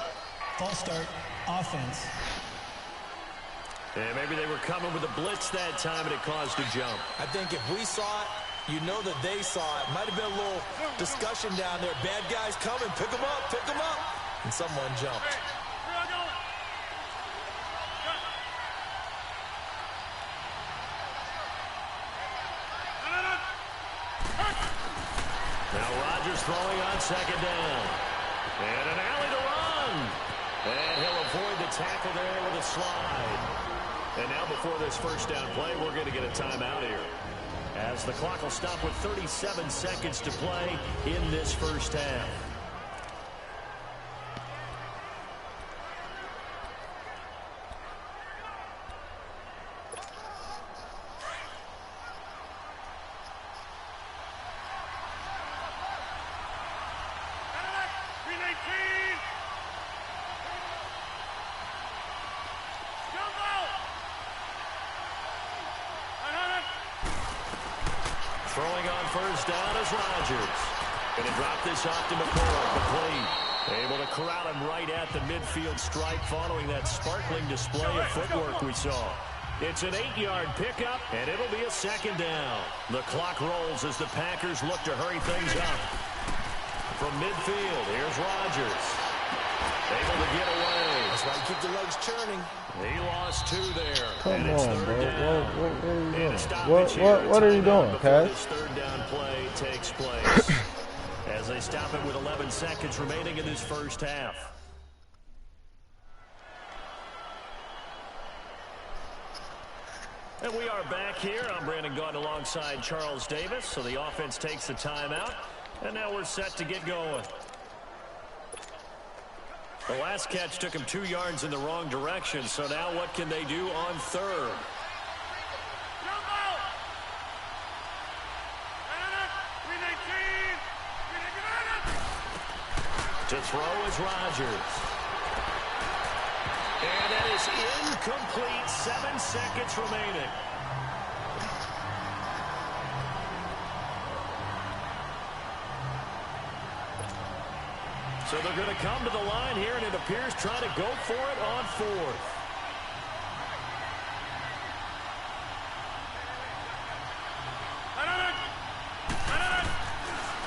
False start, offense. And maybe they were coming with a blitz that time and it caused a jump. I think if we saw it, you know that they saw it. Might have been a little discussion down there. Bad guys coming, pick them up, pick them up. And someone jumped. Now Rodgers throwing on 2nd down. And an alley to run. And he'll avoid the tackle there with a slide. And now before this first down play, we're going to get a timeout here, as the clock will stop with 37 seconds to play in this first half. Throwing on first down is Rodgers. Going to drop this off to McCoy. Complete. Able to corral him right at the midfield stripe following that sparkling display of footwork we saw. It's an 8-yard pickup, and it'll be a 2nd down. The clock rolls as the Packers look to hurry things up. From midfield, here's Rodgers. Able to get away. That's why you keep the legs churning. He lost 2 there. Come and it's on, 3rd bro. down. What are you doing, Cass? This 3rd down play takes place as they stop it with 11 seconds remaining in this first half. And we are back here. I'm Brandon Gaudin alongside Charles Davis. So the offense takes the timeout, and now we're set to get going. The last catch took him 2 yards in the wrong direction, so now what can they do on 3rd? To throw is Rodgers. And that is incomplete. 7 seconds remaining. So they're going to come to the line here, and it appears trying to go for it on fourth.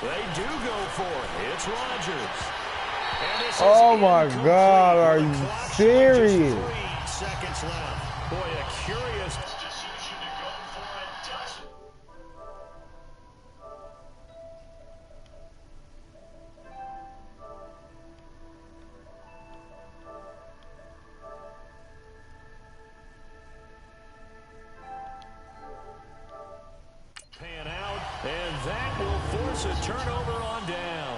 They do go for it. It's Rodgers. And this Oh my God, are you serious? 3 seconds left. Boy, a curious decision to go for it, does it? Pan out, and that will force a turnover on down.